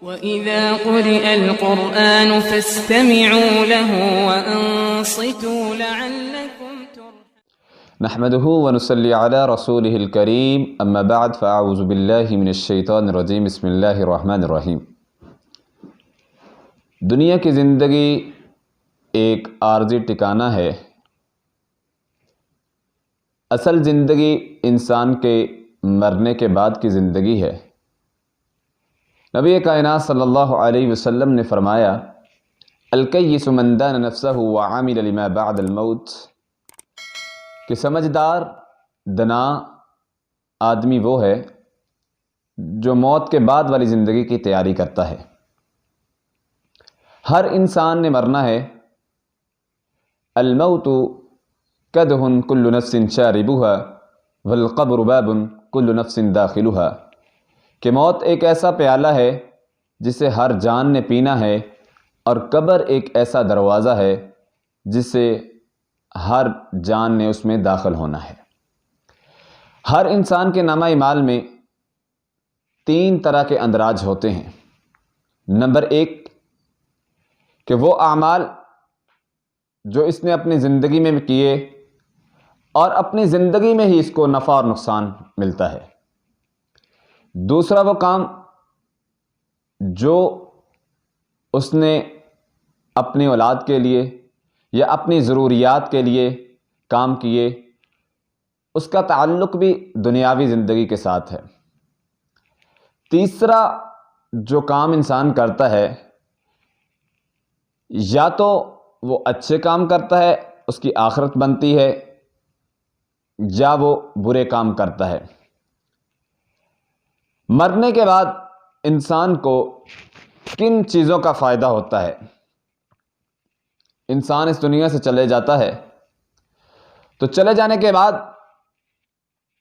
وَإِذَا قُرِئَ الْقُرْآنُ فَاسْتَمِعُوا لَهُ وَأَنصِتُوا لَعَلَّكُمْ تُرْحَمُونَ نحمده ونصلي على رسوله الكريم اما بعد فاعوذ باللہ من الشیطان الرجیم بسم اللہ الرحمن الرحیم۔ دنیا کی زندگی ایک عارضی ٹھکانہ ہے۔ اصل زندگی انسان کے مرنے کے بعد کی زندگی ہے۔ نبی کائنات صلی اللہ علیہ وسلم نے فرمایا الکیس من دان نفسہ وعمل لما بعد الموت، کہ سمجھدار دنا آدمی وہ ہے جو موت کے بعد والی زندگی کی تیاری کرتا ہے۔ ہر انسان نے مرنا ہے۔ الموت قدح کل نفس شاربها والقبر باب کل نفس داخلها، کہ موت ایک ایسا پیالہ ہے جسے ہر جان نے پینا ہے، اور قبر ایک ایسا دروازہ ہے جسے ہر جان نے اس میں داخل ہونا ہے۔ ہر انسان کے نامہ اعمال میں 3 طرح کے اندراج ہوتے ہیں۔ نمبر 1 کہ وہ اعمال جو اس نے اپنی زندگی میں کیے اور اپنی زندگی میں ہی اس کو نفع اور نقصان ملتا ہے۔ دوسرا وہ کام جو اس نے اپنی اولاد کے لیے یا اپنی ضروریات کے لیے کام کیے، اس کا تعلق بھی دنیاوی زندگی کے ساتھ ہے۔ تیسرا جو کام انسان کرتا ہے، یا تو وہ اچھے کام کرتا ہے، اس کی آخرت بنتی ہے، یا وہ برے کام کرتا ہے۔ مرنے کے بعد انسان کو کن چیزوں کا فائدہ ہوتا ہے؟ انسان اس دنیا سے چلے جاتا ہے تو چلے جانے کے بعد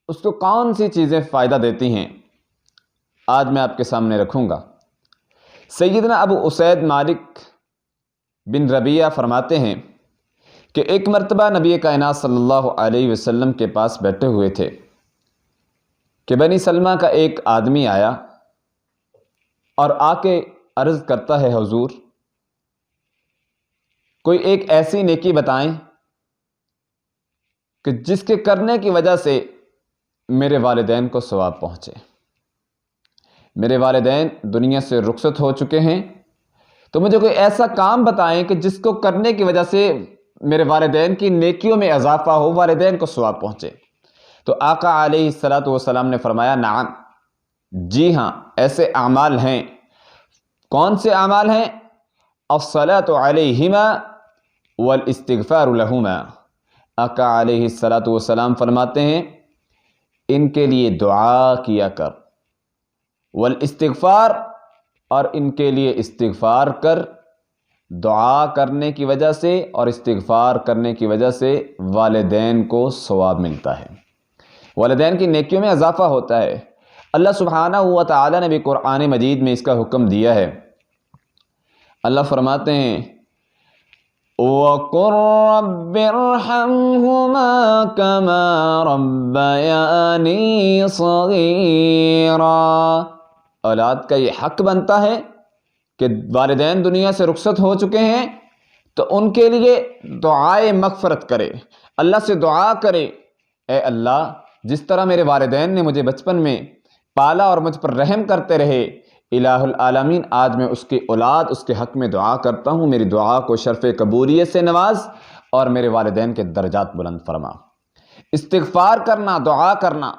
اس کو کون سی چیزیں فائدہ دیتی ہیں، آج میں آپ کے سامنے رکھوں گا۔ سیدنا ابو اسید مالک بن ربیعہ فرماتے ہیں کہ ایک مرتبہ نبی کائنات صلی اللہ علیہ وسلم کے پاس بیٹھے ہوئے تھے کہ بنی سلمہ کا ایک آدمی آیا اور آ کے عرض کرتا ہے حضور کوئی ایک ایسی نیکی بتائیں کہ جس کے کرنے کی وجہ سے میرے والدین کو ثواب پہنچے۔ میرے والدین دنیا سے رخصت ہو چکے ہیں، تو مجھے کوئی ایسا کام بتائیں کہ جس کو کرنے کی وجہ سے میرے والدین کی نیکیوں میں اضافہ ہو، والدین کو ثواب پہنچے۔ تو آقا علیہ السلام نے فرمایا نعم، جی ہاں، ایسے اعمال ہیں۔ کون سے اعمال ہیں؟ الصلاۃ علیہما والاستغفار لہما۔ آقا علیہ السلام فرماتے ہیں ان کے لیے دعا کیا کر، والاستغفار، اور ان کے لیے استغفار کر۔ دعا کرنے کی وجہ سے اور استغفار کرنے کی وجہ سے والدین کو ثواب ملتا ہے، والدین کی نیکیوں میں اضافہ ہوتا ہے۔ اللہ سبحانہ و تعالی نے بھی قرآن مجید میں اس کا حکم دیا ہے۔ اللہ فرماتے ہیں وَقُلْ رَبِّ ارْحَمْهُمَا كَمَا رَبَّيَانِي صَغِيرًا۔ اولاد کا یہ حق بنتا ہے کہ والدین دنیا سے رخصت ہو چکے ہیں تو ان کے لیے دعائے مغفرت کرے، اللہ سے دعا کرے اے اللہ جس طرح میرے والدین نے مجھے بچپن میں پالا اور مجھ پر رحم کرتے رہے، الہ العالمین آج میں اس کی اولاد اس کے حق میں دعا کرتا ہوں، میری دعا کو شرف قبولیت سے نواز اور میرے والدین کے درجات بلند فرما۔ استغفار کرنا، دعا کرنا۔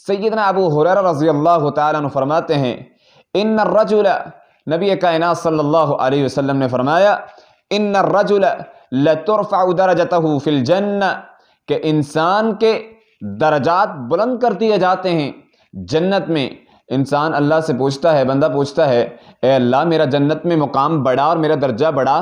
سیدنا ابو ہریرہ رضی اللہ تعالیٰ عنہ فرماتے ہیں ان الرجل، نبی کائنات صلی اللہ علیہ وسلم نے فرمایا ان الرجل لترفع درجته فی الجنہ، کہ انسان کے درجات بلند کر دیے جاتے ہیں جنت میں۔ انسان اللہ سے پوچھتا ہے، بندہ پوچھتا ہے اے اللہ میرا جنت میں مقام بڑھا اور میرا درجہ بڑھا،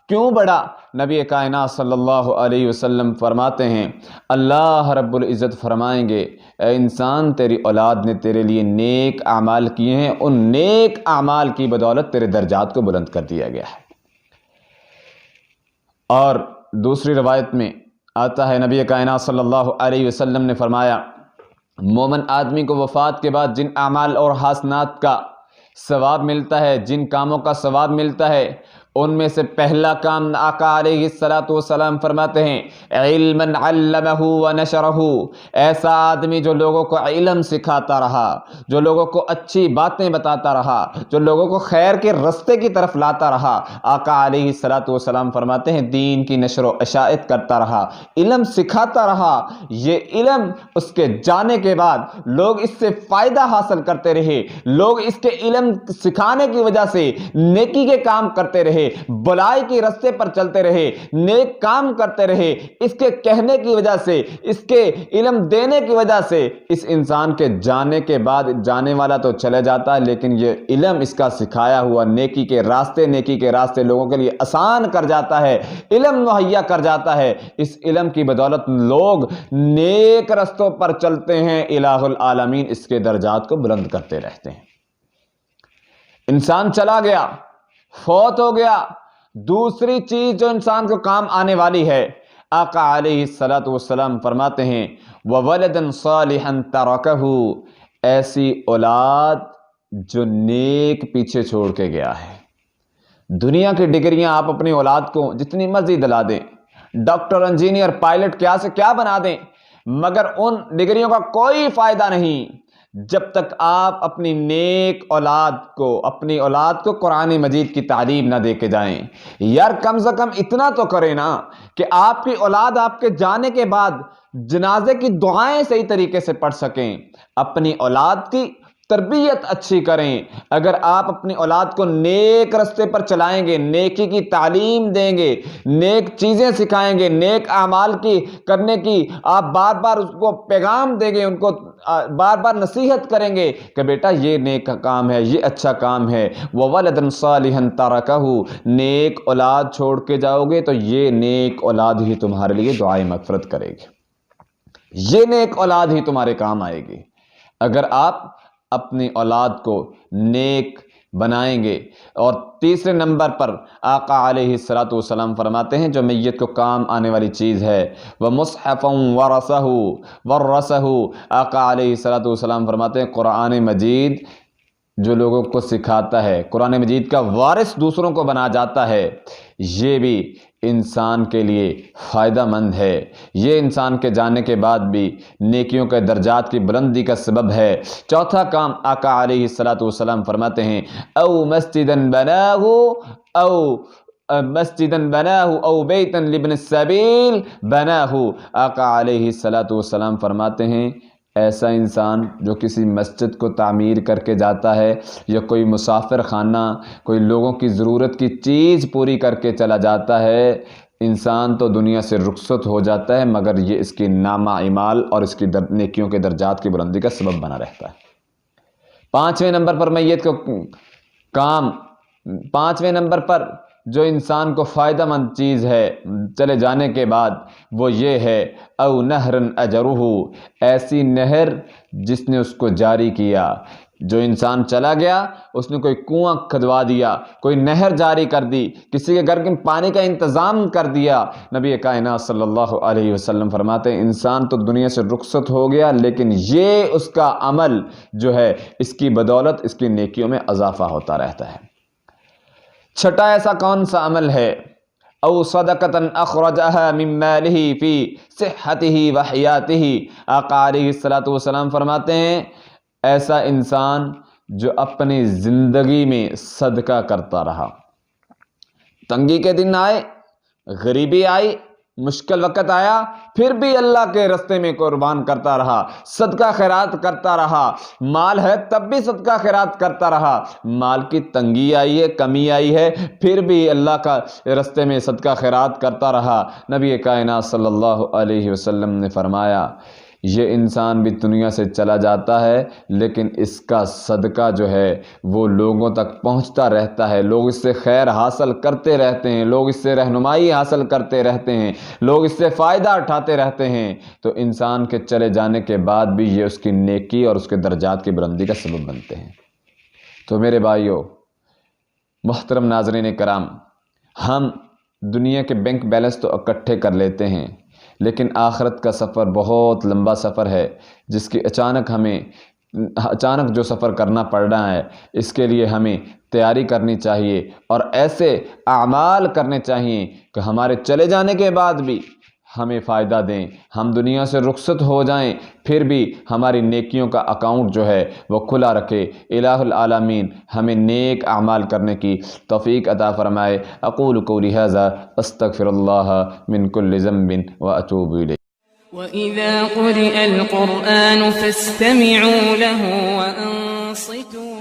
کیوں بڑھا؟ نبی کائنات صلی اللہ علیہ وسلم فرماتے ہیں اللہ رب العزت فرمائیں گے اے انسان تیری اولاد نے تیرے لیے نیک اعمال کیے ہیں، ان نیک اعمال کی بدولت تیرے درجات کو بلند کر دیا گیا ہے۔ اور دوسری روایت میں آتا ہے نبی کائنات صلی اللہ علیہ وسلم نے فرمایا مومن آدمی کو وفات کے بعد جن اعمال اور حسنات کا ثواب ملتا ہے، جن کاموں کا ثواب ملتا ہے ان میں سے پہلا کام آقا علیہ الصلوۃ والسلام فرماتے ہیں علما علمہ ونشرہ، ایسا آدمی جو لوگوں کو علم سکھاتا رہا، جو لوگوں کو اچھی باتیں بتاتا رہا، جو لوگوں کو خیر کے رستے کی طرف لاتا رہا۔ آقا علیہ الصلوۃ والسلام فرماتے ہیں دین کی نشر و اشاعت کرتا رہا، علم سکھاتا رہا، یہ علم اس کے جانے کے بعد لوگ اس سے فائدہ حاصل کرتے رہے، لوگ اس کے علم سکھانے کی وجہ سے نیکی کے کام کرتے رہے، بلائی کے رستے پر چلتے رہے، نیک کام کرتے رہے۔ اس کے کہنے کی وجہ سے، اس کے علم دینے کی وجہ سے اس انسان کے جانے کے بعد جانے والا تو چلے جاتا ہے، لیکن یہ علم اس کا سکھایا ہوا نیکی کے راستے لوگوں کے لیے آسان کر جاتا ہے، علم مہیا کر جاتا ہے۔ اس علم کی بدولت لوگ نیک رستوں پر چلتے ہیں، الہ العالمین اس کے درجات کو بلند کرتے رہتے ہیں۔ انسان چلا گیا، فوت ہو گیا، دوسری چیز جو انسان کو کام آنے والی ہے، آقا علیہ الصلوۃ والسلام فرماتے ہیں وَوَلَدًا صَالِحًا تَرَكَهُ، ایسی اولاد جو نیک پیچھے چھوڑ کے گیا ہے۔ دنیا کی ڈگریاں آپ اپنی اولاد کو جتنی مرضی دلا دیں، ڈاکٹر، انجینئر، پائلٹ، کیا سے کیا بنا دیں، مگر ان ڈگریوں کا کوئی فائدہ نہیں جب تک آپ اپنی نیک اپنی اولاد کو قرآن مجید کی تعلیم نہ دے کے جائیں۔ یار کم سے کم اتنا تو کریں نا کہ آپ کی اولاد آپ کے جانے کے بعد جنازے کی دعائیں صحیح طریقے سے پڑھ سکیں، اپنی اولاد کی تربیت اچھی کریں۔ اگر آپ اپنی اولاد کو نیک رستے پر چلائیں گے، نیکی کی تعلیم دیں گے، نیک چیزیں سکھائیں گے، نیک اعمال کی کرنے کی آپ بار بار اس کو پیغام دیں گے، ان کو بار بار نصیحت کریں گے کہ بیٹا یہ نیک کام ہے، یہ اچھا کام ہے۔ وَوَلَدًا صَالِحًا تَرَكَهُ، نیک اولاد چھوڑ کے جاؤ گے تو یہ نیک اولاد ہی تمہارے لیے دعائیں مغفرت کرے گی، یہ نیک اولاد ہی تمہارے کام آئے گی اگر آپ اپنی اولاد کو نیک بنائیں گے۔ اور تیسرے نمبر پر آقا علیہ الصلوۃ والسلام فرماتے ہیں جو میت کو کام آنے والی چیز ہے وَمُصْحَفًا وَرَّثَهُ، آقا علیہ الصلوۃ والسلام فرماتے ہیں قرآن مجید جو لوگوں کو سکھاتا ہے، قرآن مجید کا وارث دوسروں کو بنا جاتا ہے، یہ بھی انسان کے لیے فائدہ مند ہے، یہ انسان کے جانے کے بعد بھی نیکیوں کے درجات کی بلندی کا سبب ہے۔ چوتھا کام آقا علیہ الصلوۃ والسلام فرماتے ہیں او مسجدن بناہ او بیتن لابن السبیل بناہ، آقا علیہ الصلوۃ والسلام فرماتے ہیں ایسا انسان جو کسی مسجد کو تعمیر کر کے جاتا ہے، یا کوئی مسافر خانہ، کوئی لوگوں کی ضرورت کی چیز پوری کر کے چلا جاتا ہے، انسان تو دنیا سے رخصت ہو جاتا ہے مگر یہ اس کی نامہ اعمال اور اس کی نیکیوں کے درجات کی بلندی کا سبب بنا رہتا ہے۔ پانچویں نمبر پر میت کو کام، پانچویں نمبر پر جو انسان کو فائدہ مند چیز ہے چلے جانے کے بعد وہ یہ ہے او نہرن اجرہ، ایسی نہر جس نے اس کو جاری کیا۔ جو انسان چلا گیا اس نے کوئی کنواں کھدوا دیا، کوئی نہر جاری کر دی، کسی کے گھر کے پانی کا انتظام کر دیا۔ نبی کائنات صلی اللہ علیہ وسلم فرماتے ہیں انسان تو دنیا سے رخصت ہو گیا لیکن یہ اس کا عمل جو ہے اس کی بدولت اس کی نیکیوں میں اضافہ ہوتا رہتا ہے۔ چھٹا ایسا کون سا عمل ہے او صدقۃ اخرجها من مالہ فی صحتہ وحیاتہ، آقا علیہ الصلوۃ والسلام فرماتے ہیں ایسا انسان جو اپنی زندگی میں صدقہ کرتا رہا، تنگی کے دن آئے، غریبی آئی، مشکل وقت آیا، پھر بھی اللہ کے راستے میں قربان کرتا رہا، صدقہ خیرات کرتا رہا، مال ہے تب بھی صدقہ خیرات کرتا رہا، مال کی تنگی آئی ہے، کمی آئی ہے، پھر بھی اللہ کا راستے میں صدقہ خیرات کرتا رہا۔ نبی کائنات صلی اللہ علیہ وسلم نے فرمایا یہ انسان بھی دنیا سے چلا جاتا ہے لیکن اس کا صدقہ جو ہے وہ لوگوں تک پہنچتا رہتا ہے، لوگ اس سے خیر حاصل کرتے رہتے ہیں، لوگ اس سے رہنمائی حاصل کرتے رہتے ہیں، لوگ اس سے فائدہ اٹھاتے رہتے ہیں، تو انسان کے چلے جانے کے بعد بھی یہ اس کی نیکی اور اس کے درجات کی بلندی کا سبب بنتے ہیں۔ تو میرے بھائیو، محترم ناظرین کرام، ہم دنیا کے بینک بیلنس تو اکٹھے کر لیتے ہیں لیکن آخرت کا سفر بہت لمبا سفر ہے جس کی اچانک ہمیں اچانک جو سفر کرنا پڑ رہا ہے اس کے لیے ہمیں تیاری کرنی چاہیے اور ایسے اعمال کرنے چاہیے کہ ہمارے چلے جانے کے بعد بھی ہمیں فائدہ دیں، ہم دنیا سے رخصت ہو جائیں پھر بھی ہماری نیکیوں کا اکاؤنٹ جو ہے وہ کھلا رکھے۔ الہ العالمین ہمیں نیک اعمال کرنے کی توفیق عطا فرمائے۔ اقول قولی ھذا استغفر اللہ من کل ذنب واتوب الیہ۔ وَإِذَا قُرِئَ الْقُرْآنُ فَاسْتَمِعُوا لَهُ وَأَنصِتُوا